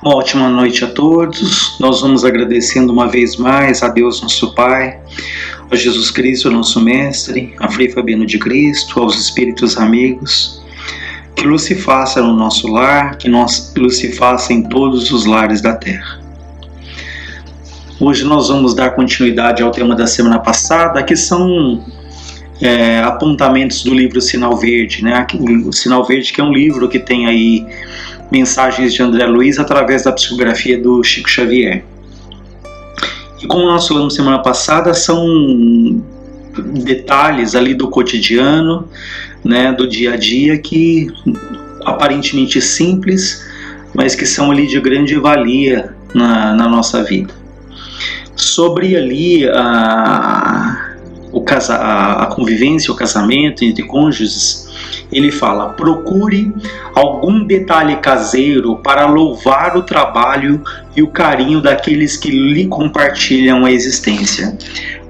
Uma ótima noite a todos. Nós vamos agradecendo uma vez mais a Deus nosso Pai, a Jesus Cristo nosso Mestre, a Frei Fabiano de Cristo, aos Espíritos amigos, que luz se faça no nosso lar, que luz se faça em todos os lares da terra. Hoje nós vamos dar continuidade ao tema da semana passada, que são apontamentos do livro Sinal Verde, né? O Sinal Verde, que é um livro que tem aí mensagens de André Luiz através da psicografia do Chico Xavier. E como nós falamos semana passada, são detalhes ali do cotidiano, né, do dia a dia, que aparentemente simples, mas que são ali de grande valia na nossa vida. Sobre ali a convivência, o casamento entre cônjuges, ele fala: procure algum detalhe caseiro para louvar o trabalho e o carinho daqueles que lhe compartilham a existência.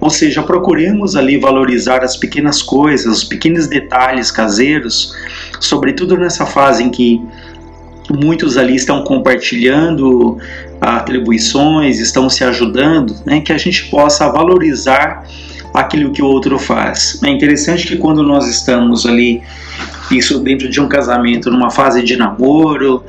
Ou seja, procuremos ali valorizar as pequenas coisas, os pequenos detalhes caseiros, sobretudo nessa fase em que muitos ali estão compartilhando atribuições, estão se ajudando, né, que a gente possa valorizar aquilo que o outro faz. É interessante que quando nós estamos ali, isso dentro de um casamento, numa fase de namoro,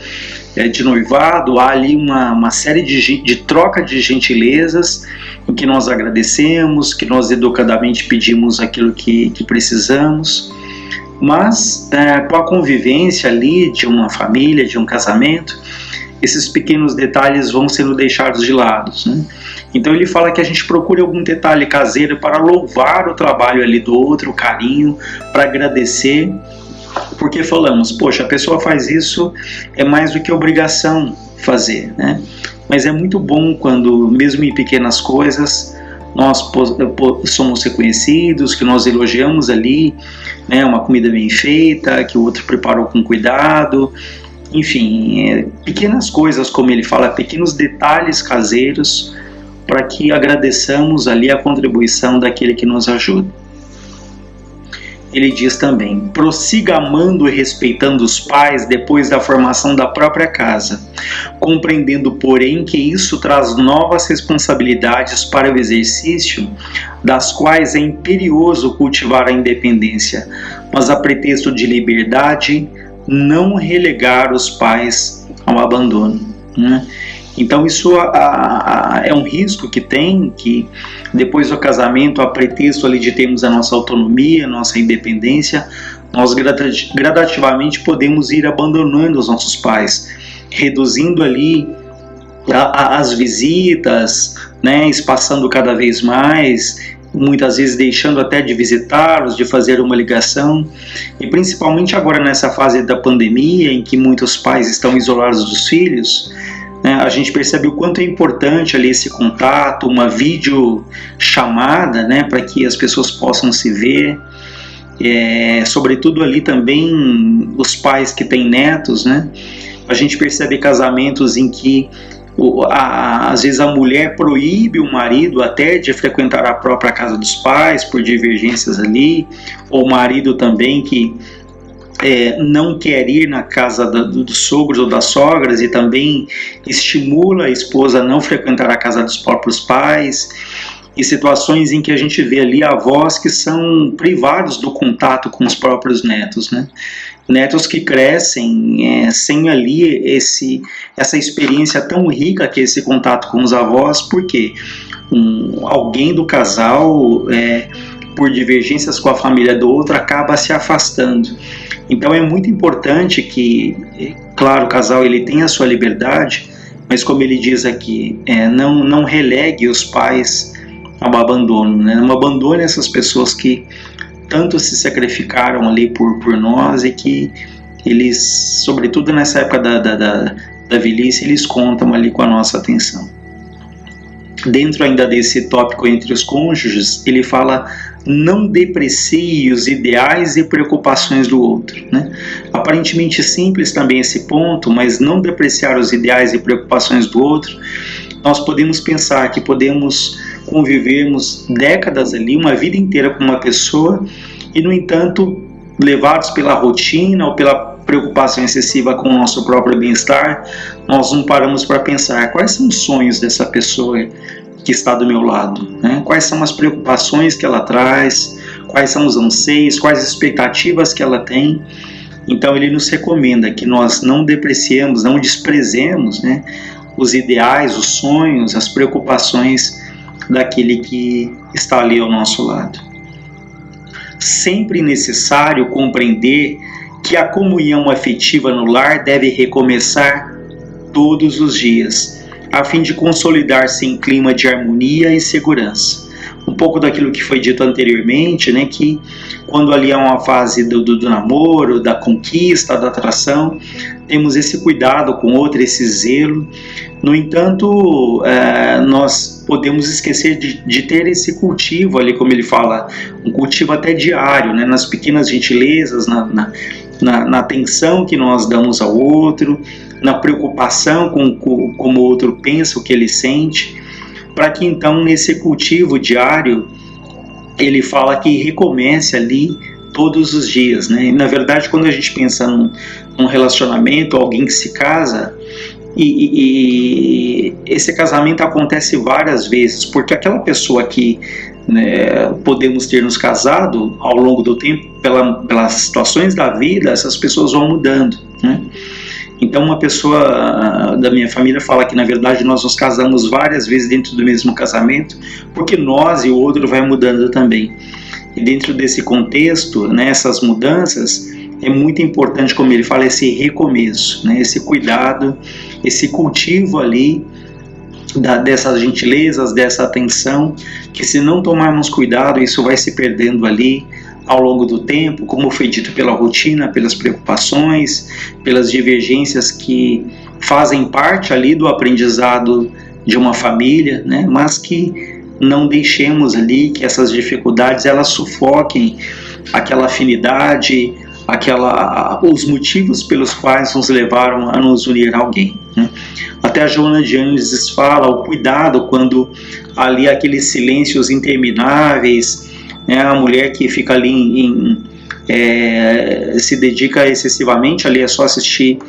de noivado, há ali uma série de troca de gentilezas, em que nós agradecemos, que nós educadamente pedimos aquilo que precisamos, mas com a convivência ali de uma família, de um casamento, esses pequenos detalhes vão sendo deixados de lado, né? Então ele fala que a gente procure algum detalhe caseiro para louvar o trabalho ali do outro, o carinho, para agradecer, porque falamos, poxa, a pessoa faz isso, é mais do que obrigação fazer, né? Mas é muito bom quando, mesmo em pequenas coisas, nós somos reconhecidos, que nós elogiamos ali, né, uma comida bem feita, que o outro preparou com cuidado. Enfim, pequenas coisas, como ele fala, pequenos detalhes caseiros, para que agradeçamos ali a contribuição daquele que nos ajuda. Ele diz também: prossiga amando e respeitando os pais depois da formação da própria casa, compreendendo, porém, que isso traz novas responsabilidades para o exercício, das quais é imperioso cultivar a independência, mas a pretexto de liberdade, não relegar os pais ao abandono, né? Então isso é um risco que tem, que depois do casamento, a pretexto ali de termos a nossa autonomia, nossa independência, nós gradativamente podemos ir abandonando os nossos pais, reduzindo ali as visitas, né, espaçando cada vez mais, muitas vezes deixando até de visitá-los, de fazer uma ligação. E principalmente agora nessa fase da pandemia, em que muitos pais estão isolados dos filhos, né, a gente percebe o quanto é importante ali esse contato, uma videochamada, né, para que as pessoas possam se ver. Sobretudo ali também os pais que têm netos, né? A gente percebe casamentos em que às vezes a mulher proíbe o marido até de frequentar a própria casa dos pais por divergências ali, ou o marido também que não quer ir na casa dos sogros ou das sogras e também estimula a esposa a não frequentar a casa dos próprios pais, e situações em que a gente vê ali avós que são privados do contato com os próprios netos, né? Netos que crescem sem ali essa experiência tão rica que é esse contato com os avós, porque alguém do casal, por divergências com a família do outro, acaba se afastando. Então é muito importante que, claro, o casal ele tem a sua liberdade, mas como ele diz aqui, não relegue os pais ao abandono, né? Não abandone essas pessoas que tanto se sacrificaram ali por nós, e que eles, sobretudo nessa época da velhice, eles contam ali com a nossa atenção. Dentro ainda desse tópico entre os cônjuges, ele fala: não deprecie os ideais e preocupações do outro, né? Aparentemente simples também esse ponto, mas não depreciar os ideais e preocupações do outro, nós podemos pensar que podemos convivermos décadas ali, uma vida inteira com uma pessoa, e no entanto, levados pela rotina ou pela preocupação excessiva com o nosso próprio bem-estar, nós não paramos para pensar quais são os sonhos dessa pessoa que está do meu lado, né? Quais são as preocupações que ela traz, quais são os anseios, quais as expectativas que ela tem. Então ele nos recomenda que nós não depreciemos, não desprezemos, né, os ideais, os sonhos, as preocupações daquele que está ali ao nosso lado. Sempre necessário compreender que a comunhão afetiva no lar deve recomeçar todos os dias, a fim de consolidar-se em clima de harmonia e segurança. Um pouco daquilo que foi dito anteriormente, né, que quando ali há uma fase do namoro, da conquista, da atração, temos esse cuidado com o outro, esse zelo. No entanto, nós podemos esquecer de ter esse cultivo ali, como ele fala, um cultivo até diário, né, nas pequenas gentilezas, na atenção que nós damos ao outro, na preocupação com como o outro pensa, o que ele sente, para que então nesse cultivo diário ele fala que recomece ali todos os dias, né? E, na verdade, quando a gente pensa num relacionamento, alguém que se casa, e esse casamento acontece várias vezes, porque aquela pessoa que, né, podemos ter nos casado ao longo do tempo, pelas situações da vida, essas pessoas vão mudando, né? Então uma pessoa da minha família fala que na verdade nós nos casamos várias vezes dentro do mesmo casamento, porque nós e o outro vai mudando também. E dentro desse contexto, né, essas mudanças, é muito importante, como ele fala, esse recomeço, né, esse cuidado, esse cultivo ali dessas gentilezas, dessa atenção, que se não tomarmos cuidado, isso vai se perdendo ali ao longo do tempo, como foi dito, pela rotina, pelas preocupações, pelas divergências que fazem parte ali do aprendizado de uma família, né? Mas que não deixemos ali que essas dificuldades elas sufoquem aquela afinidade, os motivos pelos quais nos levaram a nos unir a alguém, né? Até a Joana de Ângeles fala o cuidado quando ali aqueles silêncios intermináveis, né, a mulher que fica ali se dedica excessivamente ali a só assistir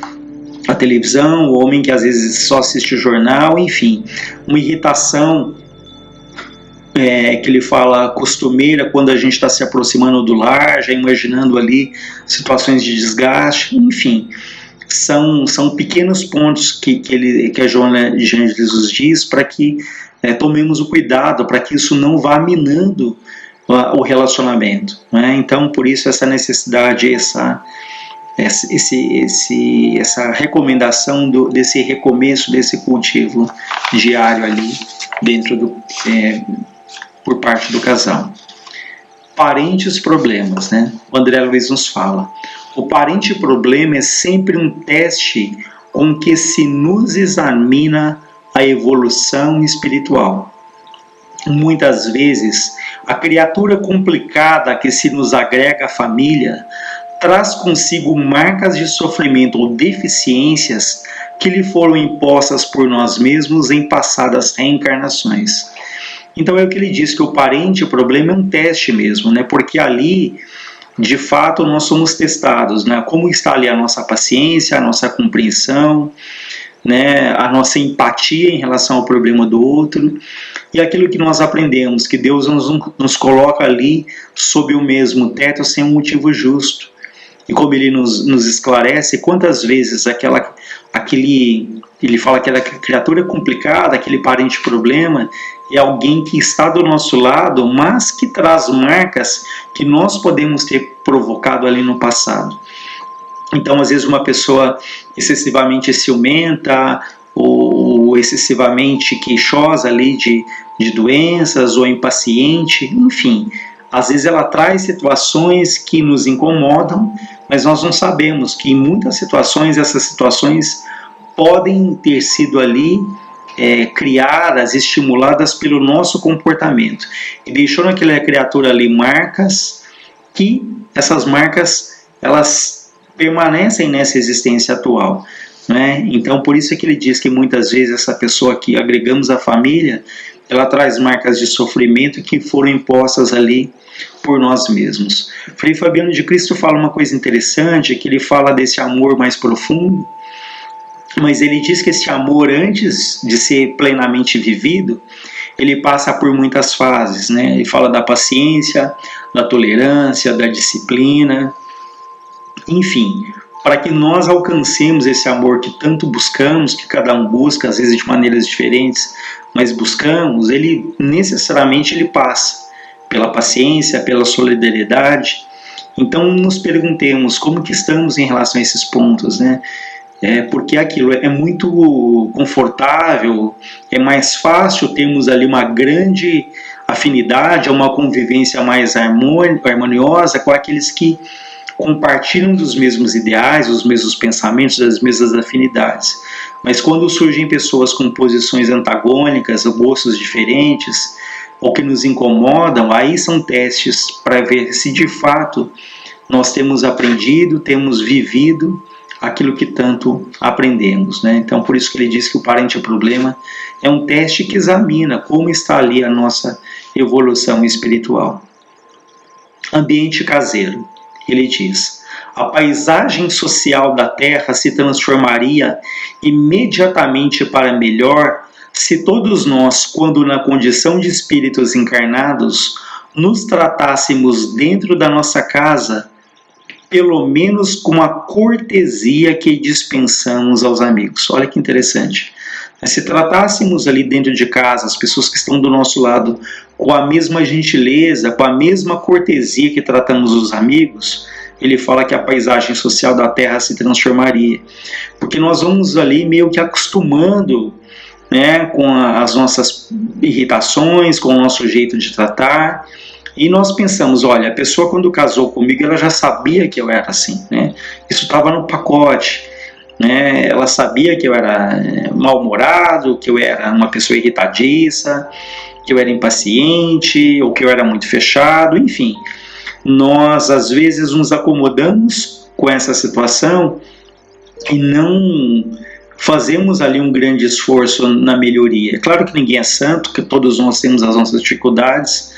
a televisão, o homem que às vezes só assiste o jornal, enfim, uma irritação que ele fala costumeira quando a gente está se aproximando do lar, já imaginando ali situações de desgaste, enfim, são pequenos pontos que a Joana de Ângeles nos diz para que tomemos o cuidado, para que isso não vá minando o relacionamento, né? Então, por isso essa necessidade, essa recomendação desse recomeço, desse cultivo diário ali dentro por parte do casal. Parentes problemas, né? O André Luiz nos fala: o parente problema é sempre um teste com que se nos examina a evolução espiritual. Muitas vezes, a criatura complicada que se nos agrega à família traz consigo marcas de sofrimento ou deficiências que lhe foram impostas por nós mesmos em passadas reencarnações. Então é o que ele diz, que o parente, o problema é um teste mesmo, né? Porque ali, de fato, nós somos testados, né? Como está ali a nossa paciência, a nossa compreensão, né, a nossa empatia em relação ao problema do outro, e aquilo que nós aprendemos, que Deus nos coloca ali sob o mesmo teto sem um motivo justo. E como ele nos esclarece, quantas vezes ele fala que aquela criatura complicada, aquele parente problema, é alguém que está do nosso lado, mas que traz marcas que nós podemos ter provocado ali no passado. Então, às vezes, uma pessoa excessivamente ciumenta ou excessivamente queixosa ali de doenças ou impaciente, enfim, às vezes ela traz situações que nos incomodam, mas nós não sabemos que em muitas situações, essas situações podem ter sido ali criadas, estimuladas pelo nosso comportamento. E deixou naquela criatura ali marcas, que essas marcas, elas permanecem nessa existência atual, né? Então, por isso é que ele diz que muitas vezes essa pessoa que agregamos à família, ela traz marcas de sofrimento que foram impostas ali por nós mesmos. Frei Fabiano de Cristo fala uma coisa interessante, que ele fala desse amor mais profundo, mas ele diz que esse amor, antes de ser plenamente vivido, ele passa por muitas fases, né? Ele fala da paciência, da tolerância, da disciplina, enfim, para que nós alcancemos esse amor que tanto buscamos, que cada um busca, às vezes de maneiras diferentes, mas buscamos, ele necessariamente ele passa pela paciência, pela solidariedade. Então nos perguntemos como que estamos em relação a esses pontos, né? Porque aquilo é muito confortável, é mais fácil termos ali uma grande afinidade, uma convivência mais harmoniosa com aqueles que compartilham dos mesmos ideais, os mesmos pensamentos, as mesmas afinidades. Mas quando surgem pessoas com posições antagônicas, gostos diferentes, ou que nos incomodam, aí são testes para ver se de fato nós temos aprendido, temos vivido aquilo que tanto aprendemos, né? Então, por isso que ele diz que o parente problema é um teste que examina como está ali a nossa evolução espiritual. Ambiente caseiro. Ele diz: a paisagem social da Terra se transformaria imediatamente para melhor se todos nós, quando na condição de espíritos encarnados, nos tratássemos dentro da nossa casa, pelo menos com a cortesia que dispensamos aos amigos. Olha que interessante. Se tratássemos ali dentro de casa as pessoas que estão do nosso lado com a mesma gentileza, com a mesma cortesia que tratamos os amigos, ele fala que a paisagem social da Terra se transformaria. Porque nós vamos ali meio que acostumando, né, com as nossas irritações, com o nosso jeito de tratar. E nós pensamos, olha, a pessoa quando casou comigo, ela já sabia que eu era assim, né? Isso estava no pacote, né? Ela sabia que eu era mal-humorado, que eu era uma pessoa irritadiça, que eu era impaciente, ou que eu era muito fechado, enfim. Nós, às vezes, nos acomodamos com essa situação e não fazemos ali um grande esforço na melhoria. É claro que ninguém é santo, que todos nós temos as nossas dificuldades,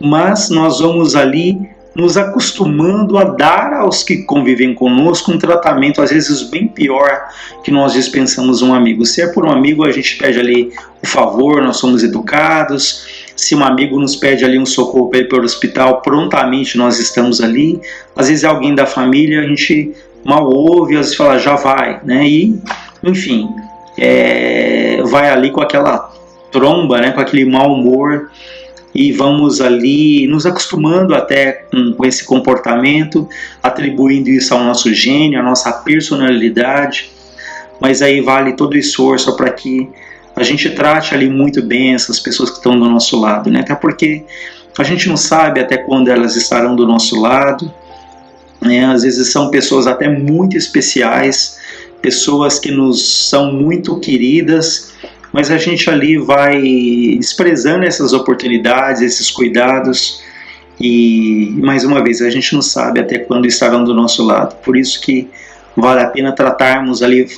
mas nós vamos ali nos acostumando a dar aos que convivem conosco um tratamento às vezes bem pior que nós dispensamos um amigo. Se é por um amigo, a gente pede ali o favor, nós somos educados. Se um amigo nos pede ali um socorro para ir para o hospital, prontamente nós estamos ali. Às vezes é alguém da família, a gente mal ouve, às vezes fala, já vai, né? E, enfim, vai ali com aquela tromba, né? Com aquele mau humor, e vamos ali nos acostumando até com esse comportamento, atribuindo isso ao nosso gênio, à nossa personalidade, mas aí vale todo o esforço para que a gente trate ali muito bem essas pessoas que estão do nosso lado, né? Até porque a gente não sabe até quando elas estarão do nosso lado, né? Às vezes são pessoas até muito especiais, pessoas que nos são muito queridas, mas a gente ali vai desprezando essas oportunidades, esses cuidados, e mais uma vez a gente não sabe até quando estarão do nosso lado. Por isso que vale a pena tratarmos ali,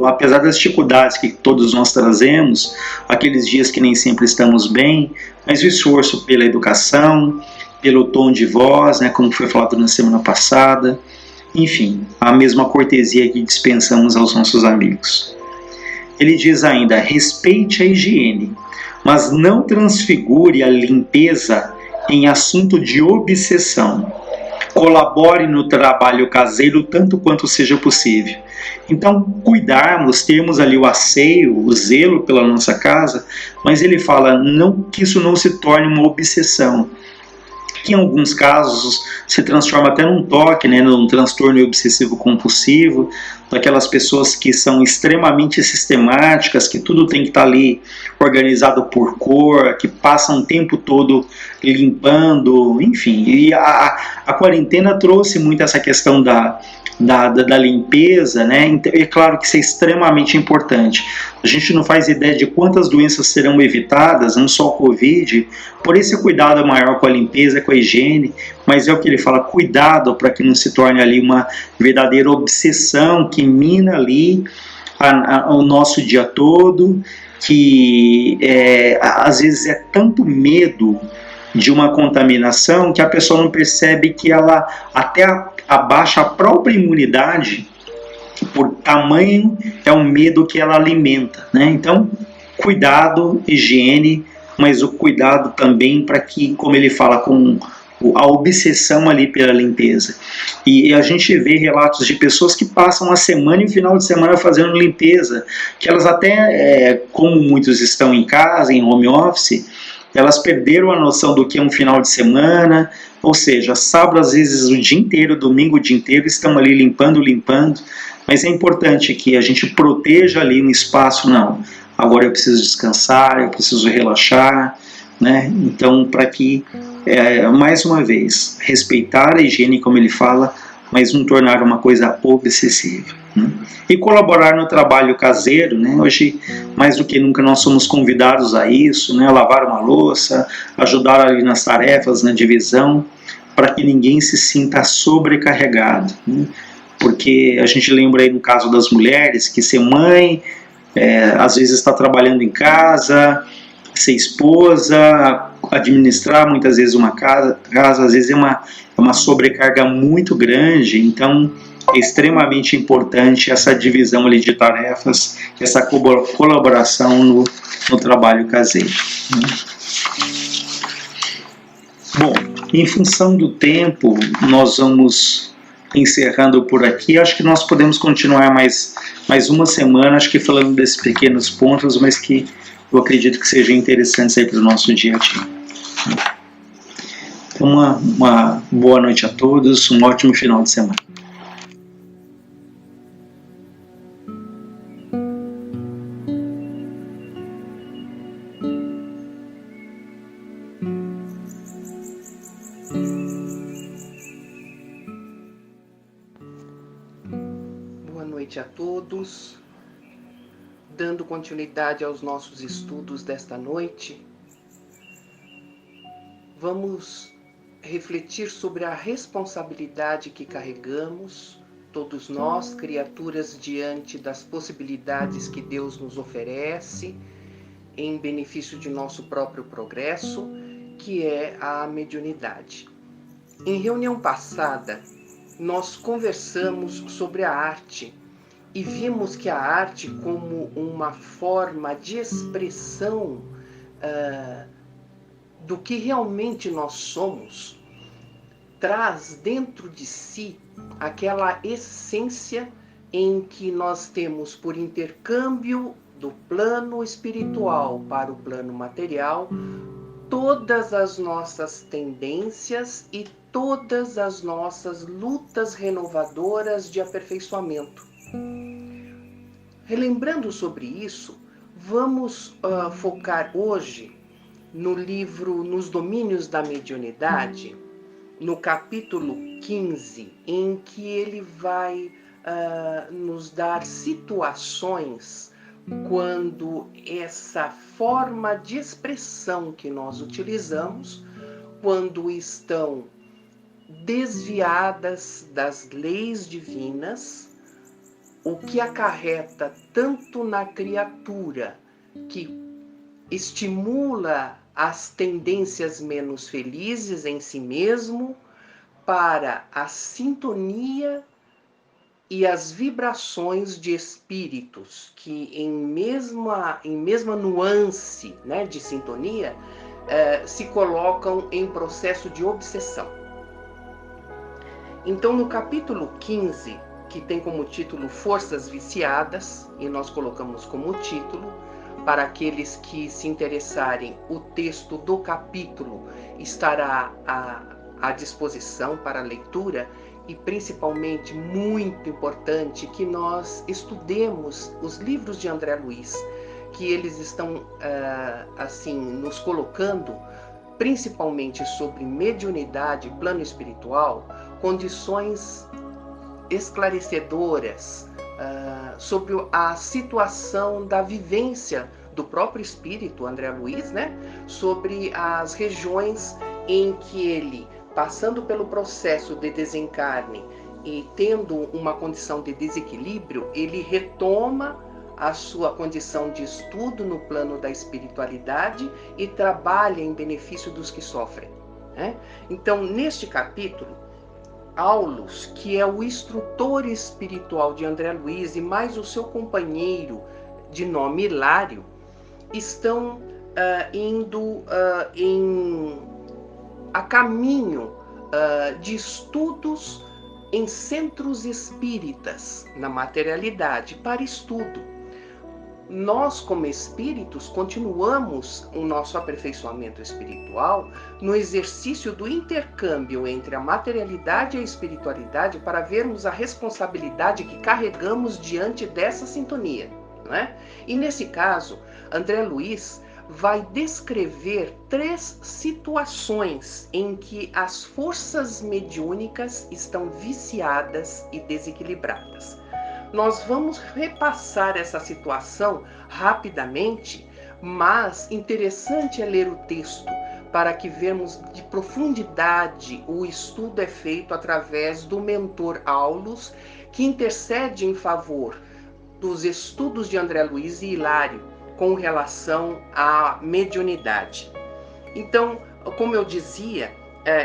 apesar das dificuldades que todos nós trazemos, aqueles dias que nem sempre estamos bem, mas o esforço pela educação, pelo tom de voz, né, como foi falado na semana passada, enfim, a mesma cortesia que dispensamos aos nossos amigos. Ele diz ainda, respeite a higiene, mas não transfigure a limpeza em assunto de obsessão. Colabore no trabalho caseiro tanto quanto seja possível. Então, cuidarmos, termos ali o asseio, o zelo pela nossa casa, mas ele fala que isso não se torne uma obsessão, que em alguns casos se transforma até num toque, né, num transtorno obsessivo compulsivo, daquelas pessoas que são extremamente sistemáticas, que tudo tem que estar ali organizado por cor, que passam o tempo todo limpando, enfim. E a quarentena trouxe muito essa questão da limpeza, né? É claro que isso é extremamente importante. A gente não faz ideia de quantas doenças serão evitadas, não só o Covid, por esse cuidado maior com a limpeza, com a higiene, mas é o que ele fala, cuidado para que não se torne ali uma verdadeira obsessão que mina ali o nosso dia todo, que às vezes é tanto medo de uma contaminação que a pessoa não percebe que ela até abaixa a própria imunidade por tamanho é um medo que ela alimenta, né? Então, cuidado, higiene, mas o cuidado também para que, como ele fala, com a obsessão ali pela limpeza. E a gente vê relatos de pessoas que passam a semana e o final de semana fazendo limpeza, que elas até, como muitos estão em casa, em home office, elas perderam a noção do que é um final de semana, ou seja, sábado às vezes o dia inteiro, domingo o dia inteiro, estão ali limpando, mas é importante que a gente proteja ali um espaço, não, agora eu preciso descansar, eu preciso relaxar, né? Então, para que, mais uma vez, respeitar a higiene, como ele fala, mas não tornar uma coisa obsessiva, né? E colaborar no trabalho caseiro, né? Hoje, mais do que nunca, nós somos convidados a isso, né? Lavar uma louça, ajudar ali nas tarefas, na divisão, para que ninguém se sinta sobrecarregado, né? Porque a gente lembra aí no caso das mulheres, que ser mãe, às vezes está trabalhando em casa, ser esposa, administrar muitas vezes uma casa às vezes é uma sobrecarga muito grande, então é extremamente importante essa divisão ali de tarefas, essa colaboração no trabalho caseiro. Bom, em função do tempo, nós vamos encerrando por aqui. Acho que nós podemos continuar mais uma semana, acho que falando desses pequenos pontos, mas que eu acredito que sejam interessantes aí para o nosso dia a dia. Então, uma boa noite a todos, um ótimo final de semana. Boa noite a todos. Dando continuidade aos nossos estudos desta noite, vamos refletir sobre a responsabilidade que carregamos, todos nós, criaturas, diante das possibilidades que Deus nos oferece, em benefício de nosso próprio progresso, que é a mediunidade. Em reunião passada, nós conversamos sobre a arte e vimos que a arte, como uma forma de expressão do que realmente nós somos, traz dentro de si aquela essência em que nós temos, por intercâmbio do plano espiritual para o plano material, todas as nossas tendências e todas as nossas lutas renovadoras de aperfeiçoamento. Relembrando sobre isso, vamos focar hoje no livro Nos Domínios da Mediunidade, no capítulo 15, em que ele vai nos dar situações quando essa forma de expressão que nós utilizamos, quando estão desviadas das leis divinas, o que acarreta tanto na criatura, que estimula as tendências menos felizes em si mesmo, para a sintonia e as vibrações de espíritos que em mesma nuance, né, de sintonia, se colocam em processo de obsessão. Então, no capítulo 15, que tem como título Forças Viciadas, e nós colocamos como título, para aqueles que se interessarem, o texto do capítulo estará à disposição para leitura, e principalmente, muito importante, que nós estudemos os livros de André Luiz, que eles estão, assim, nos colocando, principalmente sobre mediunidade, plano espiritual, condições esclarecedoras sobre a situação da vivência do próprio espírito, André Luiz, né? Sobre as regiões em que ele, passando pelo processo de desencarne e tendo uma condição de desequilíbrio, ele retoma a sua condição de estudo no plano da espiritualidade e trabalha em benefício dos que sofrem, né? Então, neste capítulo, Aulus, que é o instrutor espiritual de André Luiz, e mais o seu companheiro de nome Hilário, estão indo a caminho de estudos em centros espíritas, na materialidade, para estudo. Nós, como espíritos, continuamos o nosso aperfeiçoamento espiritual no exercício do intercâmbio entre a materialidade e a espiritualidade para vermos a responsabilidade que carregamos diante dessa sintonia, não é? E nesse caso, André Luiz vai descrever 3 situações em que as forças mediúnicas estão viciadas e desequilibradas. Nós vamos repassar essa situação rapidamente, mas interessante é ler o texto para que vemos de profundidade. O estudo é feito através do mentor Aulus, que intercede em favor dos estudos de André Luiz e Hilário com relação à mediunidade. Então, como eu dizia,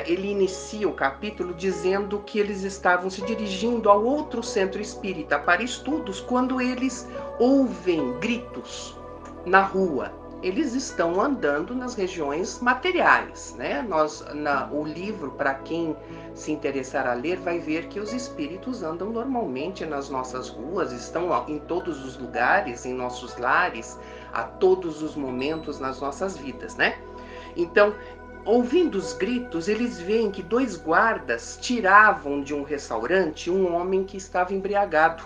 ele inicia o capítulo dizendo que eles estavam se dirigindo ao outro centro espírita para estudos quando eles ouvem gritos na rua. Eles estão andando nas regiões materiais, né? O livro, para quem se interessar a ler, vai ver que os espíritos andam normalmente nas nossas ruas, estão em todos os lugares, em nossos lares, a todos os momentos nas nossas vidas, né? Então, ouvindo os gritos, eles veem que 2 guardas tiravam de um restaurante um homem que estava embriagado.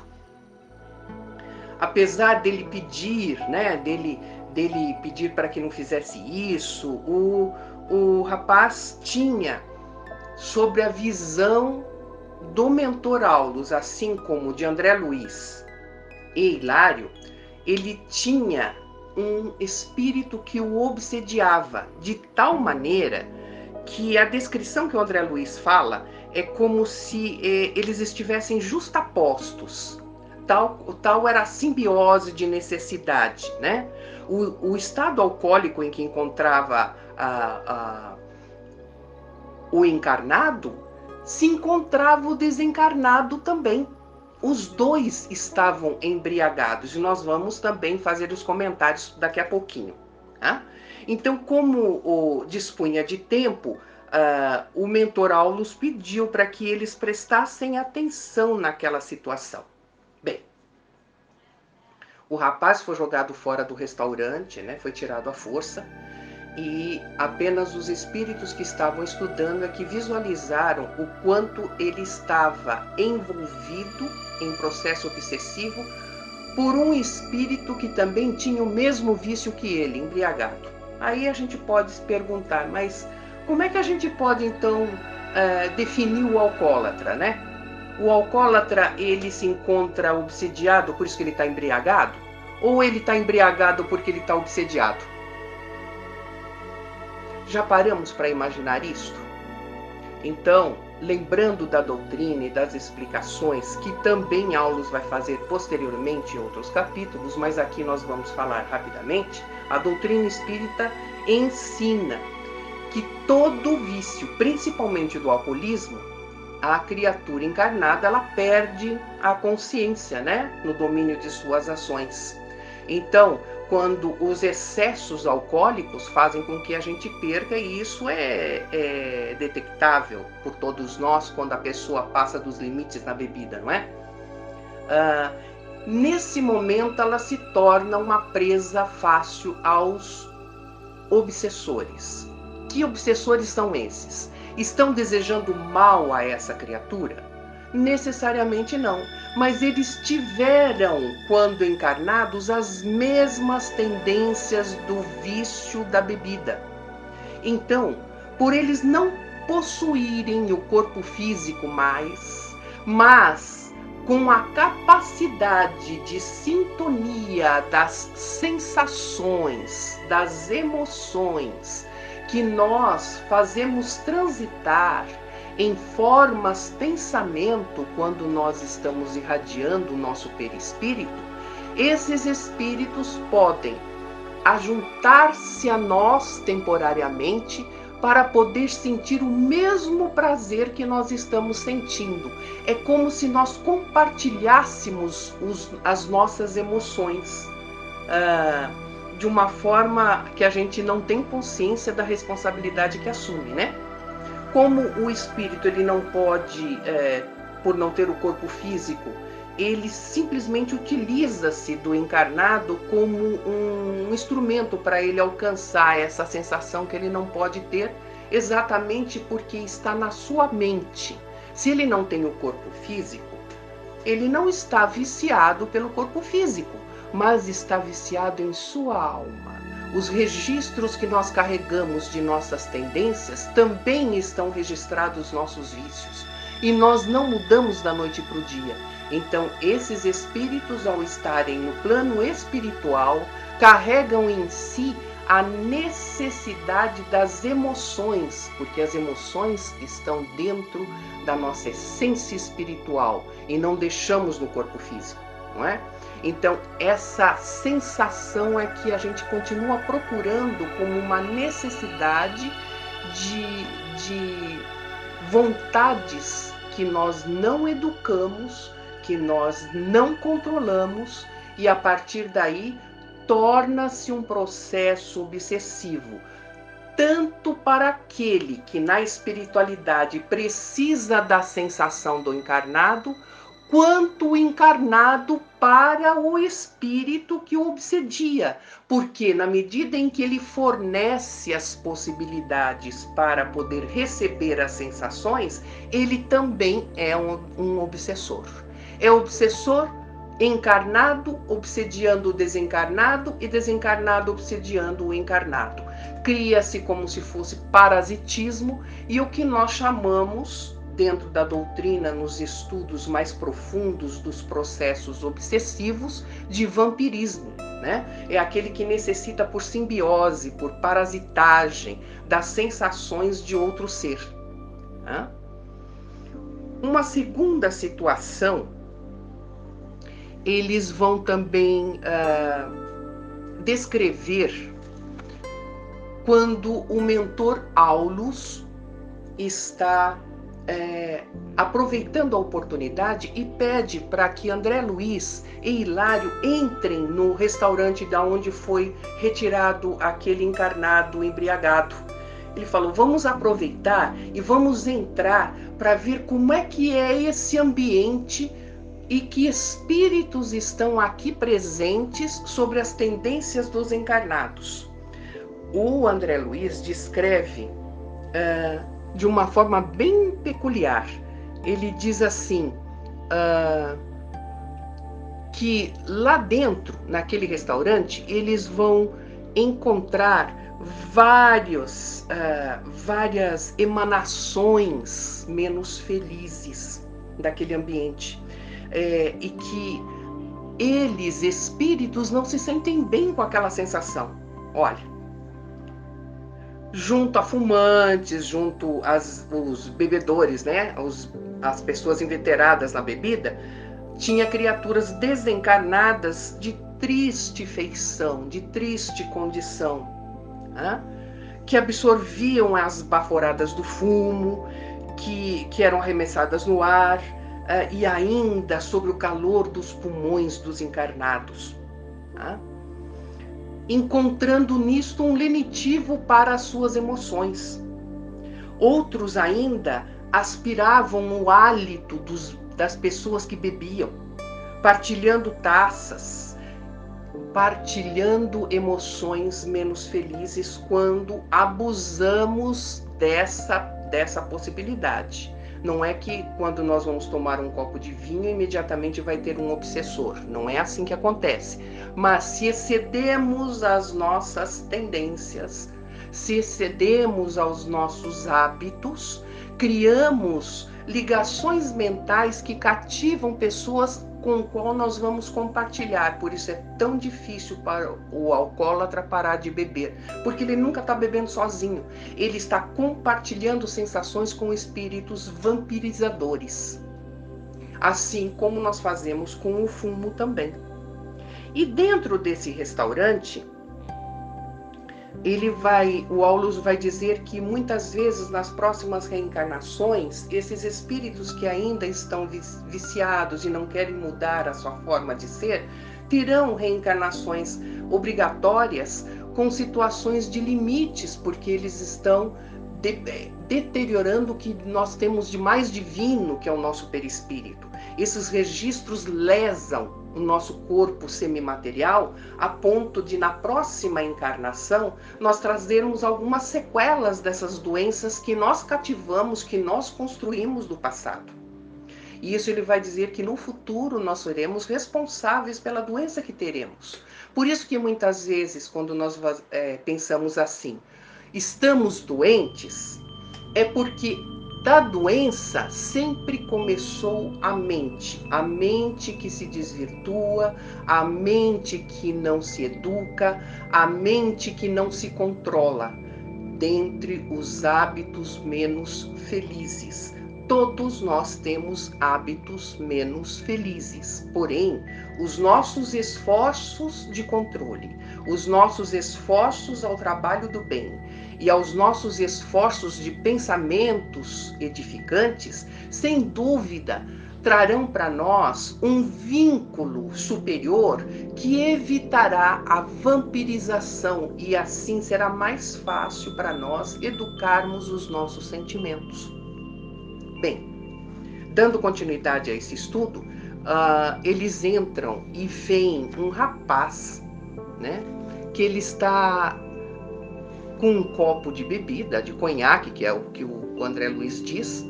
Apesar dele pedir, né, dele pedir para que não fizesse isso, o rapaz tinha, sobre a visão do mentor Aulus, assim como de André Luiz e Hilário, ele tinha um espírito que o obsediava, de tal maneira que a descrição que o André Luiz fala é como se eles estivessem justapostos. Tal era a simbiose de necessidade, né? O estado alcoólico em que encontrava o encarnado, se encontrava o desencarnado também. Os 2 estavam embriagados, e nós vamos também fazer os comentários daqui a pouquinho, tá? Então, como dispunha de tempo, o mentor Aulus pediu para que eles prestassem atenção naquela situação. Bem, o rapaz foi jogado fora do restaurante, né? Foi tirado à força, e apenas os espíritos que estavam estudando é que visualizaram o quanto ele estava envolvido em processo obsessivo por um espírito que também tinha o mesmo vício que ele, embriagado. Aí a gente pode se perguntar, mas como é que a gente pode então definir o alcoólatra, né? O alcoólatra, ele se encontra obsediado, por isso que ele está embriagado? Ou ele está embriagado porque ele está obsediado? Já paramos para imaginar isto? Então, lembrando da doutrina e das explicações que também Aulus vai fazer posteriormente em outros capítulos, mas aqui nós vamos falar rapidamente, a doutrina espírita ensina que todo vício, principalmente do alcoolismo, a criatura encarnada, ela perde a consciência, né, no domínio de suas ações. Então, quando os excessos alcoólicos fazem com que a gente perca, e isso é detectável por todos nós quando a pessoa passa dos limites na bebida, não é? Nesse momento, ela se torna uma presa fácil aos obsessores. Que obsessores são esses? Estão desejando mal a essa criatura? Necessariamente não, mas eles tiveram, quando encarnados, as mesmas tendências do vício da bebida. Então, por eles não possuírem o corpo físico mais, mas com a capacidade de sintonia das sensações, das emoções, que nós fazemos transitar em formas pensamento quando nós estamos irradiando o nosso perispírito, esses espíritos podem ajuntar-se a nós temporariamente para poder sentir o mesmo prazer que nós estamos sentindo. É como se nós compartilhássemos as nossas emoções de uma forma que a gente não tem consciência da responsabilidade que assume, né? Como o espírito ele não pode, por não ter o corpo físico, ele simplesmente utiliza-se do encarnado como um instrumento para ele alcançar essa sensação que ele não pode ter, exatamente porque está na sua mente. Se ele não tem o corpo físico, ele não está viciado pelo corpo físico, mas está viciado em sua alma. Os registros que nós carregamos de nossas tendências também estão registrados nossos vícios. E nós não mudamos da noite para o dia. Então, esses espíritos, ao estarem no plano espiritual, carregam em si a necessidade das emoções, porque as emoções estão dentro da nossa essência espiritual e não deixamos no corpo físico, não é? Então, essa sensação é que a gente continua procurando como uma necessidade de vontades que nós não educamos, que nós não controlamos, e a partir daí torna-se um processo obsessivo, tanto para aquele que na espiritualidade precisa da sensação do encarnado, quanto o encarnado para o espírito que o obsedia, porque na medida em que ele fornece as possibilidades para poder receber as sensações, ele também é um obsessor. É obsessor encarnado obsediando o desencarnado e desencarnado obsediando o encarnado. Cria-se como se fosse parasitismo e o que nós chamamos, dentro da doutrina, nos estudos mais profundos dos processos obsessivos, de vampirismo, né? É aquele que necessita por simbiose, por parasitagem, das sensações de outro ser. Né? Uma segunda situação, eles vão também descrever quando o mentor Aulus está aproveitando a oportunidade e pede para que André Luiz e Hilário entrem no restaurante da onde foi retirado aquele encarnado embriagado. Ele falou, vamos aproveitar e vamos entrar para ver como é que é esse ambiente e que espíritos estão aqui presentes sobre as tendências dos encarnados. O André Luiz descreve de uma forma bem peculiar. Ele diz assim, que lá dentro, naquele restaurante, eles vão encontrar várias emanações menos felizes daquele ambiente. E que eles, espíritos, não se sentem bem com aquela sensação. Olha, junto a fumantes, junto os bebedores, né? As pessoas inveteradas na bebida, tinha criaturas desencarnadas de triste feição, de triste condição, né? Que absorviam as baforadas do fumo, que eram arremessadas no ar, e ainda sobre o calor dos pulmões dos encarnados, né? Encontrando nisto um lenitivo para as suas emoções. Outros ainda aspiravam o hálito das pessoas que bebiam, partilhando taças, partilhando emoções menos felizes quando abusamos dessa possibilidade. Não é que quando nós vamos tomar um copo de vinho, imediatamente vai ter um obsessor. Não é assim que acontece. Mas se excedemos as nossas tendências, se excedemos aos nossos hábitos, criamos ligações mentais que cativam pessoas com o qual nós vamos compartilhar. Por isso é tão difícil para o alcoólatra parar de beber, porque ele nunca está bebendo sozinho. Ele está compartilhando sensações com espíritos vampirizadores, assim como nós fazemos com o fumo também. E dentro desse restaurante, o Aulus vai dizer que muitas vezes nas próximas reencarnações, esses espíritos que ainda estão viciados e não querem mudar a sua forma de ser, terão reencarnações obrigatórias com situações de limites, porque eles estão deteriorando o que nós temos de mais divino, que é o nosso perispírito. Esses registros lesam o nosso corpo semimaterial a ponto de, na próxima encarnação, nós trazermos algumas sequelas dessas doenças que nós cativamos, que nós construímos do passado. E isso ele vai dizer que no futuro nós seremos responsáveis pela doença que teremos. Por isso que muitas vezes, quando nós pensamos assim, estamos doentes, é porque da doença sempre começou a mente que se desvirtua, a mente que não se educa, a mente que não se controla, dentre os hábitos menos felizes. Todos nós temos hábitos menos felizes, porém, os nossos esforços de controle, os nossos esforços ao trabalho do bem e aos nossos esforços de pensamentos edificantes, sem dúvida, trarão para nós um vínculo superior que evitará a vampirização e assim será mais fácil para nós educarmos os nossos sentimentos. Bem, dando continuidade a esse estudo, eles entram e veem um rapaz, né, que ele está com um copo de bebida, de conhaque, que é o que o André Luiz diz,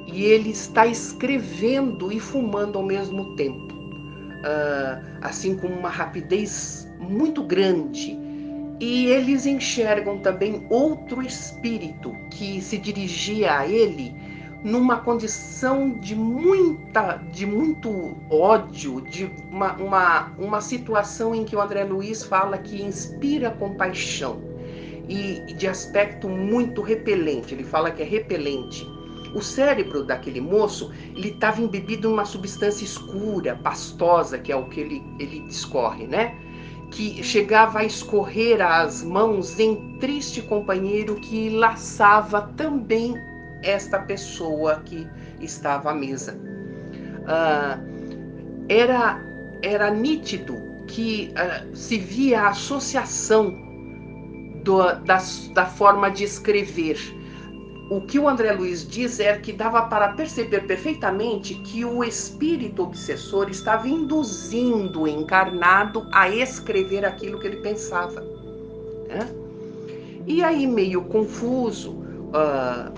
e ele está escrevendo e fumando ao mesmo tempo, assim com uma rapidez muito grande. E eles enxergam também outro espírito que se dirigia a ele numa condição de muito ódio, de uma situação em que o André Luiz fala que inspira compaixão e de aspecto muito repelente. Ele fala que é repelente. O cérebro daquele moço, ele estava embebido em uma substância escura, pastosa, que é o que ele discorre, né? Que chegava a escorrer as mãos em triste companheiro que laçava também esta pessoa que estava à mesa. Era nítido que se via a associação da forma de escrever. O que o André Luiz diz é que dava para perceber perfeitamente que o espírito obsessor estava induzindo o encarnado a escrever aquilo que ele pensava, né? E aí, meio confuso,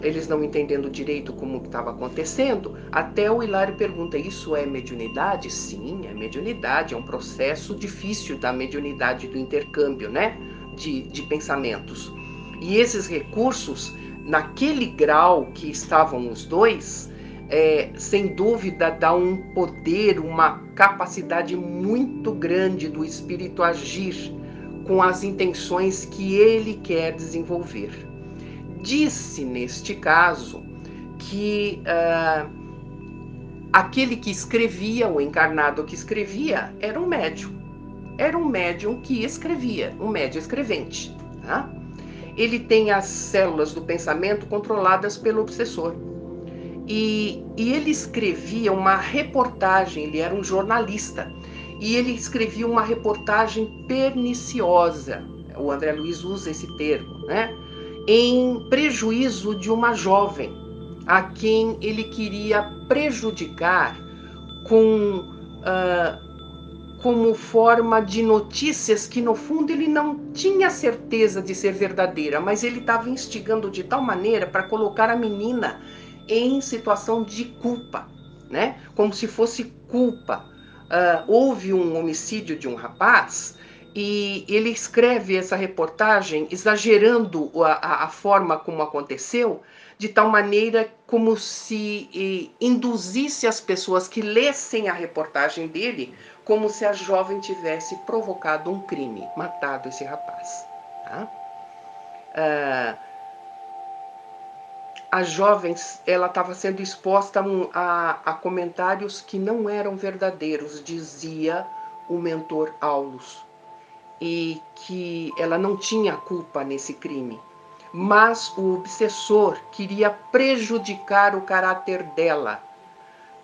eles não entendendo direito como estava acontecendo, até o Hilário pergunta: isso é mediunidade? Sim, é mediunidade, é um processo difícil da mediunidade, do intercâmbio, né, de pensamentos. E esses recursos, naquele grau que estavam os dois, sem dúvida dá um poder, uma capacidade muito grande do espírito agir com as intenções que ele quer desenvolver. Disse, neste caso, que aquele que escrevia, o encarnado que escrevia, era um médium. Era um médium que escrevia, um médium escrevente, tá? Ele tem as células do pensamento controladas pelo obsessor. E ele escrevia uma reportagem, ele era um jornalista, e ele escrevia uma reportagem perniciosa, o André Luiz usa esse termo, né, em prejuízo de uma jovem, a quem ele queria prejudicar como forma de notícias que, no fundo, ele não tinha certeza de ser verdadeira, mas ele estava instigando de tal maneira para colocar a menina em situação de culpa, né? Como se fosse culpa. Houve um homicídio de um rapaz e ele escreve essa reportagem exagerando a forma como aconteceu, de tal maneira como se induzisse as pessoas que lessem a reportagem dele como se a jovem tivesse provocado um crime, matado esse rapaz. Tá? A jovem, ela estava sendo exposta a comentários que não eram verdadeiros, dizia o mentor Aulus e que ela não tinha culpa nesse crime, mas o obsessor queria prejudicar o caráter dela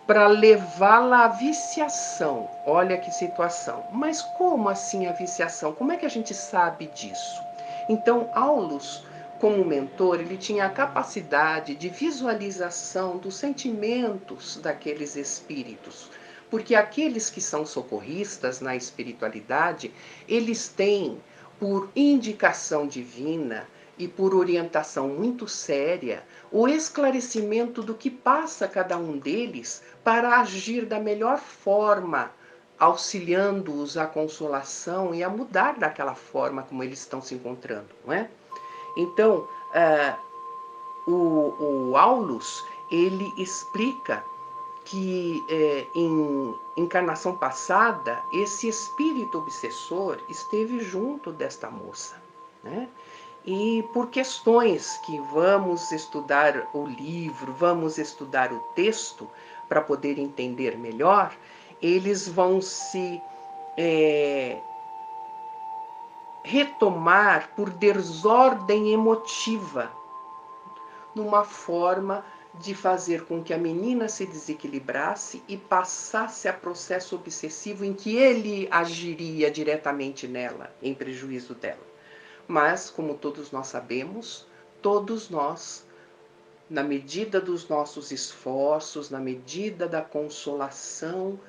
para levá-la à viciação. Olha que situação. Mas como assim a viciação? Como é que a gente sabe disso? Então, Aulus, como mentor, ele tinha a capacidade de visualização dos sentimentos daqueles espíritos. Porque aqueles que são socorristas na espiritualidade, eles têm, por indicação divina e por orientação muito séria, o esclarecimento do que passa cada um deles para agir da melhor forma, auxiliando-os à consolação e a mudar daquela forma como eles estão se encontrando, não é? Então, o Aulus, ele explica que em encarnação passada, esse espírito obsessor esteve junto desta moça, né? E por questões que vamos estudar o livro, vamos estudar o texto, para poder entender melhor, eles vão se retomar por desordem emotiva, numa forma de fazer com que a menina se desequilibrasse e passasse a processo obsessivo em que ele agiria diretamente nela, em prejuízo dela. Mas, como todos nós sabemos, todos nós, na medida dos nossos esforços, na medida da consolação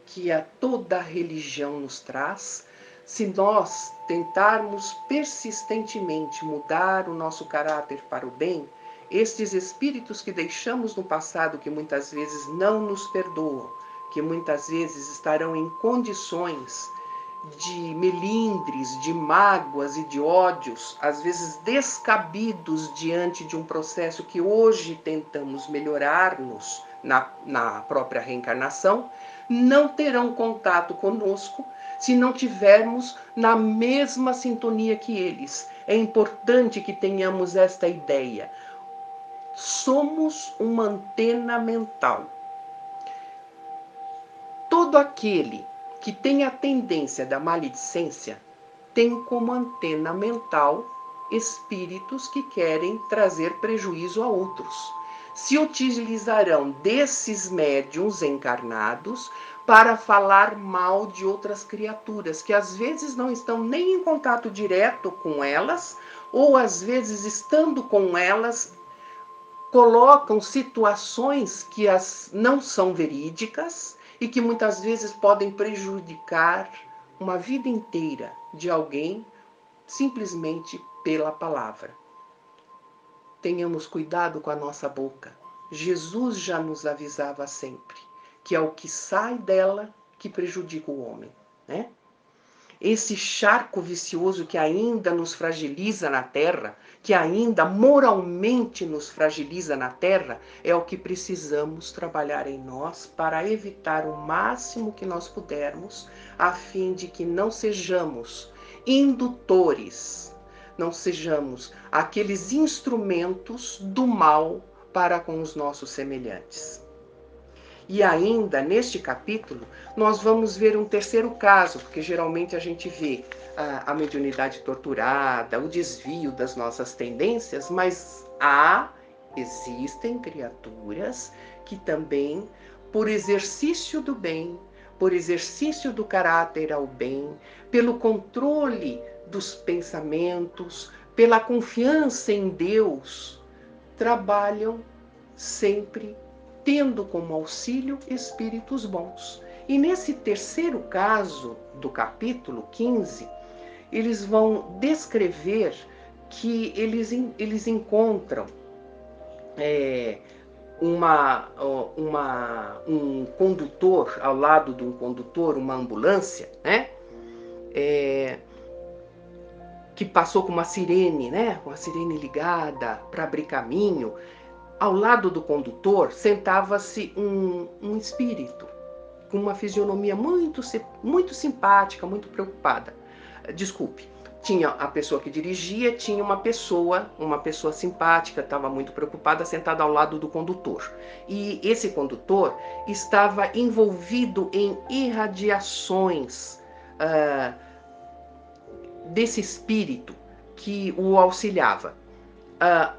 que toda religião nos traz, se nós tentarmos persistentemente mudar o nosso caráter para o bem, estes espíritos que deixamos no passado, que muitas vezes não nos perdoam, que muitas vezes estarão em condições de melindres, de mágoas e de ódios, às vezes descabidos diante de um processo que hoje tentamos melhorar-nos na própria reencarnação, não terão contato conosco se não tivermos na mesma sintonia que eles. É importante que tenhamos esta ideia. Somos uma antena mental. Todo aquele que tem a tendência da maledicência tem como antena mental espíritos que querem trazer prejuízo a outros. Se utilizarão desses médiuns encarnados para falar mal de outras criaturas, que às vezes não estão nem em contato direto com elas, ou às vezes, estando com elas, colocam situações que não são verídicas e que muitas vezes podem prejudicar uma vida inteira de alguém simplesmente pela palavra. Tenhamos cuidado com a nossa boca. Jesus já nos avisava sempre que é o que sai dela que prejudica o homem, né? Esse charco vicioso que ainda nos fragiliza na terra, que ainda moralmente nos fragiliza na terra, é o que precisamos trabalhar em nós para evitar o máximo que nós pudermos, a fim de que não sejamos indutores, não sejamos aqueles instrumentos do mal para com os nossos semelhantes. E ainda, neste capítulo, nós vamos ver um terceiro caso, porque geralmente a gente vê a mediunidade torturada, o desvio das nossas tendências, mas existem criaturas que também, por exercício do bem, por exercício do caráter ao bem, pelo controle dos pensamentos, pela confiança em Deus, trabalham sempre tendo como auxílio espíritos bons. E nesse terceiro caso do capítulo 15, eles vão descrever que eles encontram um condutor, ao lado de um condutor, uma ambulância, né? Que passou com uma sirene, né? Com a sirene ligada para abrir caminho. Ao lado do condutor sentava-se um espírito com uma fisionomia muito simpática, muito preocupada. Desculpe, tinha a pessoa que dirigia, tinha uma pessoa simpática, estava muito preocupada, sentada ao lado do condutor. E esse condutor estava envolvido em irradiações desse espírito que o auxiliava.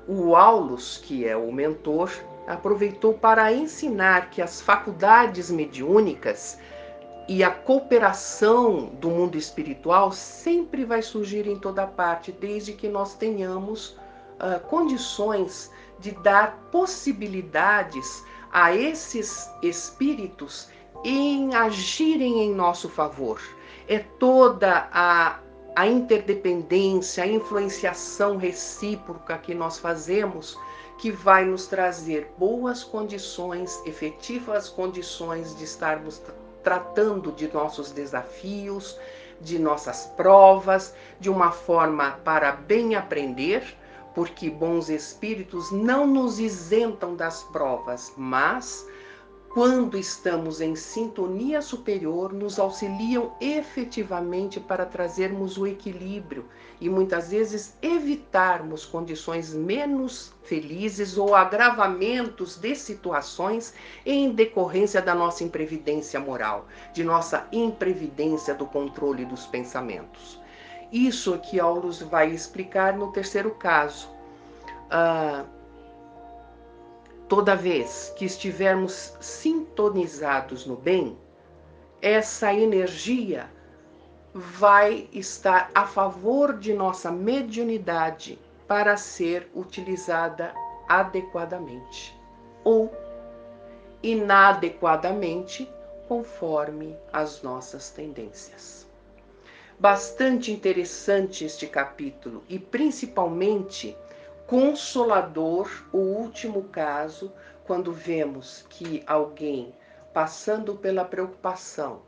O Aulus, que é o mentor, aproveitou para ensinar que as faculdades mediúnicas e a cooperação do mundo espiritual sempre vai surgir em toda parte, desde que nós tenhamos condições de dar possibilidades a esses espíritos em agirem em nosso favor. É toda a interdependência, a influenciação recíproca que nós fazemos que vai nos trazer boas condições, efetivas condições de estarmos tratando de nossos desafios, de nossas provas, de uma forma para bem aprender, porque bons espíritos não nos isentam das provas, mas quando estamos em sintonia superior, nos auxiliam efetivamente para trazermos o equilíbrio e muitas vezes evitarmos condições menos felizes ou agravamentos de situações em decorrência da nossa imprevidência moral, de nossa imprevidência do controle dos pensamentos. Isso que Aulus vai explicar no terceiro caso. Toda vez que estivermos sintonizados no bem, essa energia vai estar a favor de nossa mediunidade para ser utilizada adequadamente ou inadequadamente, conforme as nossas tendências. Bastante interessante este capítulo e principalmente consolador o último caso, quando vemos que alguém passando pela preocupação,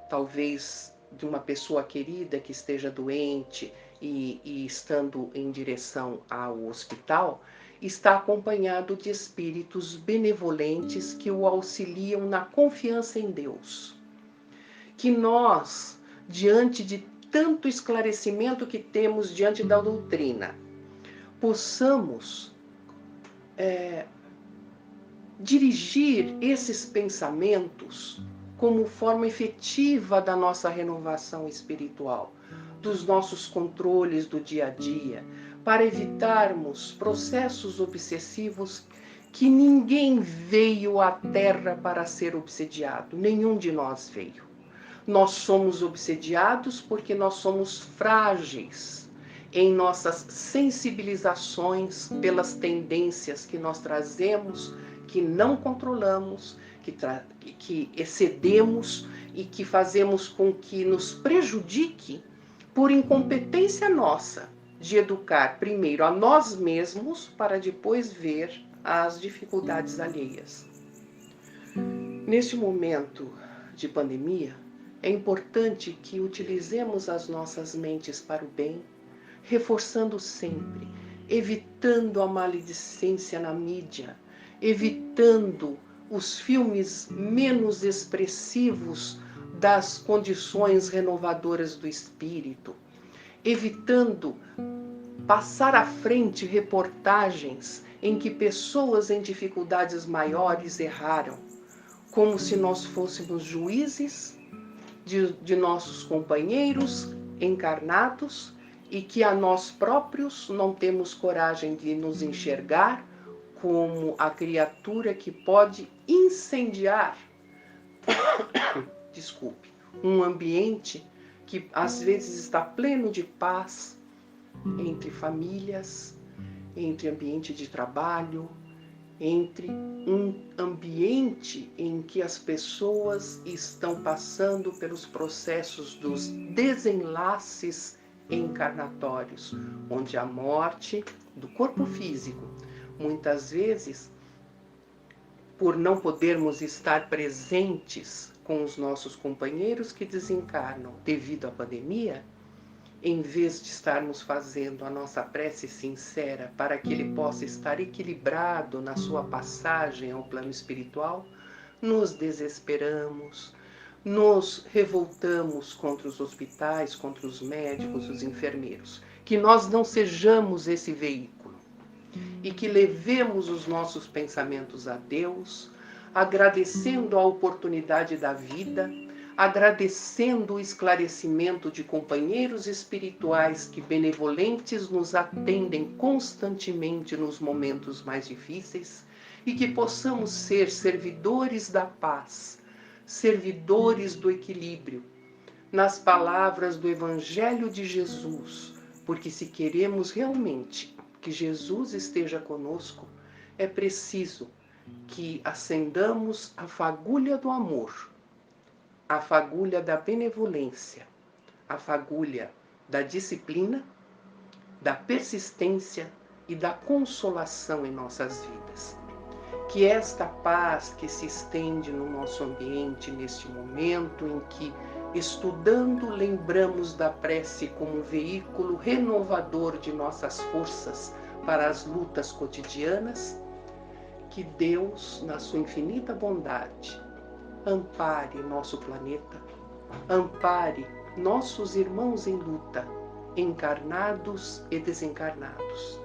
talvez de uma pessoa querida que esteja doente e estando em direção ao hospital, está acompanhado de espíritos benevolentes que o auxiliam na confiança em Deus. Que nós, diante de tanto esclarecimento que temos diante da doutrina, possamos dirigir esses pensamentos como forma efetiva da nossa renovação espiritual, dos nossos controles do dia a dia, para evitarmos processos obsessivos que ninguém veio à Terra para ser obsediado, nenhum de nós veio. Nós somos obsediados porque nós somos frágeis em nossas sensibilizações pelas tendências que nós trazemos, que não controlamos, que excedemos e que fazemos com que nos prejudique por incompetência nossa de educar primeiro a nós mesmos para depois ver as dificuldades alheias. Neste momento de pandemia, é importante que utilizemos as nossas mentes para o bem, reforçando sempre, evitando a maledicência na mídia, evitando os filmes menos expressivos das condições renovadoras do espírito, evitando passar à frente reportagens em que pessoas em dificuldades maiores erraram, como se nós fôssemos juízes de nossos companheiros encarnados e que a nós próprios não temos coragem de nos enxergar como a criatura que pode incendiar, um ambiente que às vezes está pleno de paz entre famílias, entre ambiente de trabalho, entre um ambiente em que as pessoas estão passando pelos processos dos desenlaces encarnatórios, onde a morte do corpo físico, muitas vezes, por não podermos estar presentes com os nossos companheiros que desencarnam devido à pandemia, em vez de estarmos fazendo a nossa prece sincera para que ele possa estar equilibrado na sua passagem ao plano espiritual, nos desesperamos, nos revoltamos contra os hospitais, contra os médicos, os enfermeiros. Que nós não sejamos esse veículo e que levemos os nossos pensamentos a Deus, agradecendo a oportunidade da vida, agradecendo o esclarecimento de companheiros espirituais que benevolentes nos atendem constantemente nos momentos mais difíceis e que possamos ser servidores da paz, servidores do equilíbrio, nas palavras do Evangelho de Jesus, porque se queremos realmente que Jesus esteja conosco, é preciso que acendamos a fagulha do amor, a fagulha da benevolência, a fagulha da disciplina, da persistência e da consolação em nossas vidas. Que esta paz que se estende no nosso ambiente neste momento em que, estudando, lembramos da prece como um veículo renovador de nossas forças para as lutas cotidianas, que Deus, na sua infinita bondade, ampare nosso planeta, ampare nossos irmãos em luta, encarnados e desencarnados,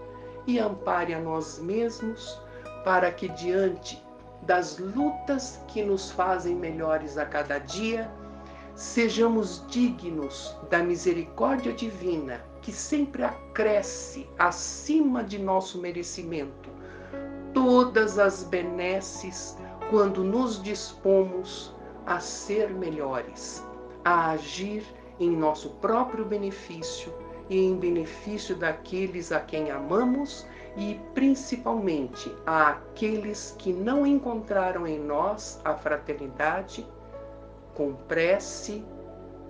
e ampare a nós mesmos para que, diante das lutas que nos fazem melhores a cada dia, sejamos dignos da misericórdia divina, que sempre acresce acima de nosso merecimento todas as benesses quando nos dispomos a ser melhores, a agir em nosso próprio benefício e em benefício daqueles a quem amamos e principalmente àqueles que não encontraram em nós a fraternidade, com prece,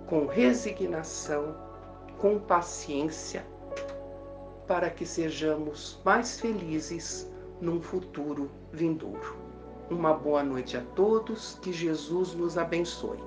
com resignação, com paciência, para que sejamos mais felizes num futuro vindouro. Uma boa noite a todos, que Jesus nos abençoe.